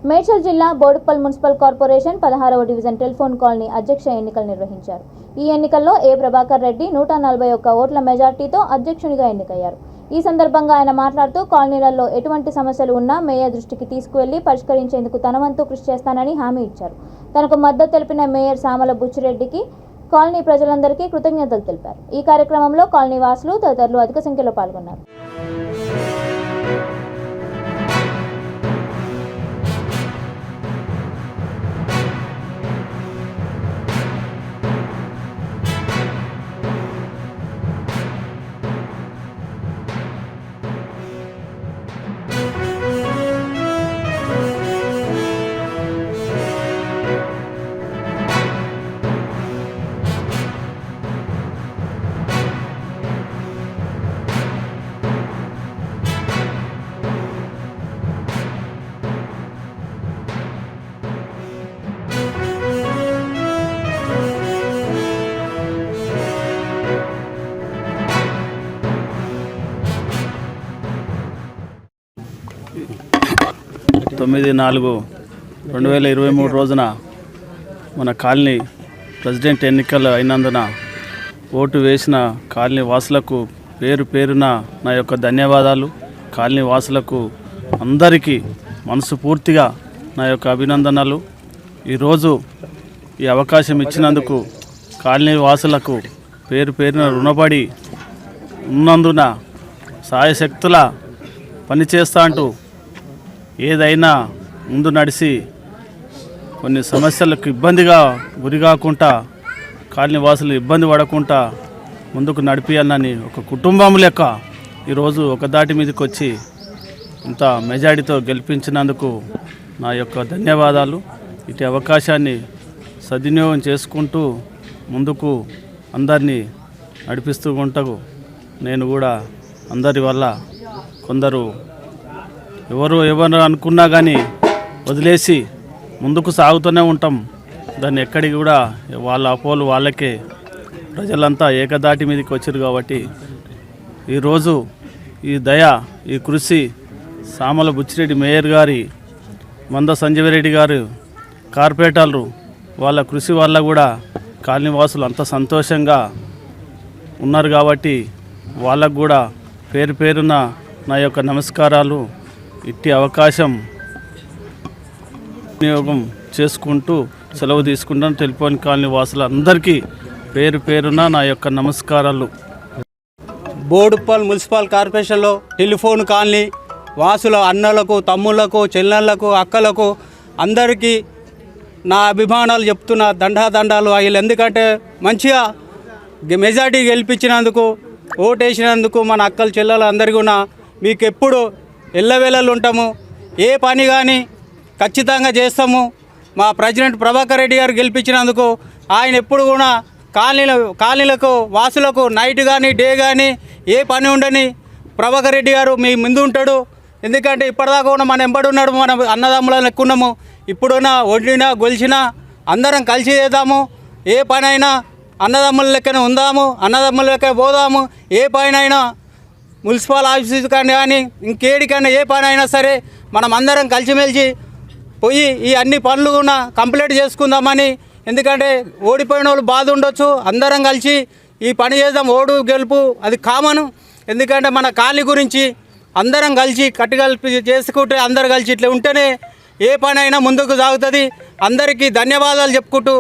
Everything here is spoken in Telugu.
మేడ్చల్ జిల్లా బోడుప్పల్ మున్సిపల్ కార్పొరేషన్ 16వ డివిజన్ టెలిఫోన్ కాలనీ అధ్యక్ష ఎన్నికలు నిర్వహించారు. ఈ ఎన్నికల్లో ఏ ప్రభాకర్ రెడ్డి 141 ఓట్ల మెజార్టీతో అధ్యక్షునిగా ఎన్నికయ్యారు. ఈ సందర్భంగా ఆయన మాట్లాడుతూ కాలనీలలో ఎటువంటి సమస్యలు ఉన్నా మేయర్ దృష్టికి తీసుకువెళ్లి పరిష్కరించేందుకు తన వంతు కృషి చేస్తానని హామీ ఇచ్చారు. తనకు మద్దతు తెలిపిన మేయర్ సామల బుచ్చిరెడ్డికి కాలనీ ప్రజలందరికీ కృతజ్ఞతలు తెలిపారు. ఈ కార్యక్రమంలో కాలనీ వాసులు తదితరులు అధిక సంఖ్యలో పాల్గొన్నారు. తొమ్మిది 4/2023 రోజున మన కాలనీ ప్రెసిడెంట్ ఎన్నికలు అయినందున ఓటు వేసిన కాలనీ వాసులకు పేరు పేరున నా యొక్క ధన్యవాదాలు. కాలనీ వాసులకు అందరికీ మనస్ఫూర్తిగా నా యొక్క అభినందనలు. ఈరోజు ఈ అవకాశం ఇచ్చినందుకు కాలనీ వాసులకు పేరు పేరున రుణపడి ఉన్నందున సాయశక్తుల పనిచేస్తా అంటూ ఏదైనా ముందు నడిచి కొన్ని సమస్యలకు ఇబ్బందిగా గురికాకుండా కాలనీ వాసులు ఇబ్బంది పడకుండా ముందుకు నడిపియాలని ఒక కుటుంబం లెక్క ఈరోజు ఒక దాటి మీదకి వచ్చి ఇంత మెజారిటీతో గెలిపించినందుకు నా యొక్క ధన్యవాదాలు. ఇటు అవకాశాన్ని సద్వినియోగం చేసుకుంటూ ముందుకు అందరినీ నడిపిస్తూ ఉంటాను. నేను కూడా అందరి వల్ల కొందరు ఎవరు అనుకున్నా కానీ వదిలేసి ముందుకు సాగుతూనే ఉంటాం. దాన్ని ఎక్కడికి కూడా వాళ్ళ అపోలు వాళ్ళకే ప్రజలంతా ఏకదాటి మీదకి వచ్చారు. కాబట్టి ఈరోజు ఈ దయ, ఈ కృషి సామల బుచ్చిరెడ్డి మేయర్ గారి, మంద సంజీవరెడ్డి గారు కార్పొరేటర్లు వాళ్ళ కృషి వల్ల కూడా కాలనీ వాసులు అంత సంతోషంగా ఉన్నారు. కాబట్టి వాళ్ళకు కూడా పేరు పేరున నా యొక్క నమస్కారాలు. ఇట్టి అవకాశం వినియోగం చేసుకుంటూ సెలవు తీసుకుంటాను. టెలిఫోన్ కాలనీ వాసులు అందరికీ పేరు పేరున నా యొక్క నమస్కారాలు. బోడుప్పల్ మున్సిపల్ కార్పొరేషన్లో టెలిఫోన్ కాలనీ వాసుల అన్నలకు, తమ్ముళ్లకు, చెల్లెళ్లకు, అక్కలకు అందరికీ నా అభిమానాలు చెప్తున్న దండాలు. వీళ్ళు ఎందుకంటే మంచిగా మెజార్టీ గెలిపించినందుకు, ఓటేసినందుకు మన అక్కలు, చెల్లెలు అందరికీ కూడా మీకు ఎప్పుడు ఎల్లవేళలు ఉంటాము. ఏ పని కానీ ఖచ్చితంగా చేస్తాము. మా ప్రెసిడెంట్ ప్రభాకర్ రెడ్డి గారు గెలిపించినందుకు ఆయన ఎప్పుడు కూడా కాలనీలకు వాసులకు నైట్ కానీ డే కానీ ఏ పని ఉండని ప్రభాకర్ రెడ్డి గారు మీ ముందు ఉంటాడు. ఎందుకంటే ఇప్పటిదాకా కూడా మన ఎంబడి ఉన్నాడు. మన అన్నదమ్ములను ఎక్కున్నాము. ఇప్పుడున్నా ఒడినా గొలిచినా అందరం కలిసి చేద్దాము. ఏ పని అయినా అన్నదమ్ముల లెక్కనే ఉందాము, అన్నదమ్ముల లెక్క పోదాము. ఏ పైనైనా మున్సిపల్ ఆఫీస్ కానీ ఇంకేడికైనా ఏ పని అయినా సరే మనం అందరం కలిసిమెలిసి పోయి ఈ అన్ని పనులు కూడా కంప్లీట్ చేసుకుందామని. ఎందుకంటే ఓడిపోయిన వాళ్ళు బాధ ఉండొచ్చు, అందరం కలిసి ఈ పని చేద్దాం. ఓడు గెలుపు అది కామను. ఎందుకంటే మన కాలనీ గురించి అందరం కలిసి కట్టుకలిపి చేసుకుంటే అందరు కలిసి ఇట్లా ఉంటేనే ఏ పని అయినా ముందుకు సాగుతుంది. అందరికీ ధన్యవాదాలు చెప్పుకుంటూ